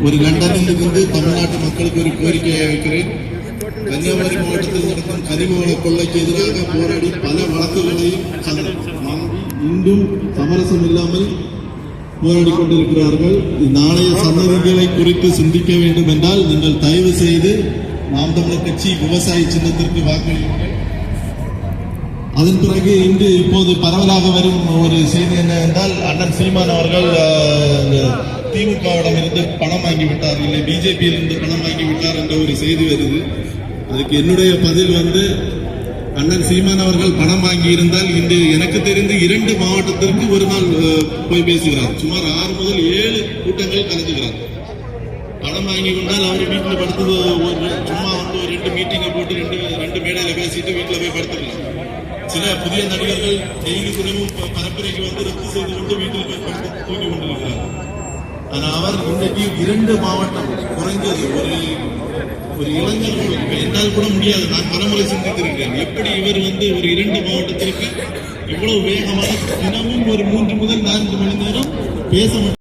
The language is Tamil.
ஒரு லண்டனில் இருந்து தமிழ்நாட்டு மக்களுக்கு ஒரு கோரிக்கையை வைக்கிறேன். கன்னியாகுமரி மாவட்டத்தில் நடக்கும் கனிமவள கொள்ளைக்கு எதிராக போராடி பல வழக்குகளையும் இன்றும் சமரசம் இல்லாமல் போராடி கொண்டிருக்கிறார்கள். நாளைய சந்ததிகளை குறித்து சிந்திக்க வேண்டும் என்றால் நீங்கள் தயவு செய்து நாம் தமிழர் கட்சி விவசாய சின்னத்திற்கு வாக்களியுங்கள். அதன் பிறகு இன்று இப்போது பரவலாக வரும் ஒரு செய்தி என்னவென்றால் அண்ணன் சீமான் அவர்கள் திமுகவிடம் இருந்து பணம் வாங்கிவிட்டார், இல்லை பிஜேபியில் இருந்து பணம் வாங்கிவிட்டார் என்ற ஒரு செய்தி வருது. அதுக்கு என்னுடைய பதில் அண்ணன் சீமான் அவர்கள் பணம் வாங்கி இருந்தால் இன்று எனக்கு தெரிந்து 2 மாவட்டத்திற்கு ஒரு நாள் போய் பேசுகிறார். சுமார் 6 முதல் 7 கூட்டங்கள் கலந்துகிறார். பணம் வாங்கி கொண்டால் அவர் வீட்டில் படுத்து சும்மா ஒரு 2 மீட்டிங்கை போட்டு 2 மேடையில பேசிட்டு வீட்டில் போய் படுத்துக்கலாம். சில புதிய நடிகர்கள் டெய்லி தினமும் பரப்புரைக்கு ரத்து செய்து கொண்டு வீட்டில் போய் படுத்து தூங்கி கொண்டிருக்கிறார். ஆனால் அவர் இன்றைக்கு 2 மாவட்டம் குறைந்தது ஒரு இளைஞர்கள் என்னால் கூட முடியாது. நான் பலமுறை சிந்தித்திருக்கிறேன், எப்படி இவர் ஒரு 2 மாவட்டத்திற்கு இவ்வளவு வேகமாக தினமும் ஒரு 3 முதல் 4 மணி நேரம் பேச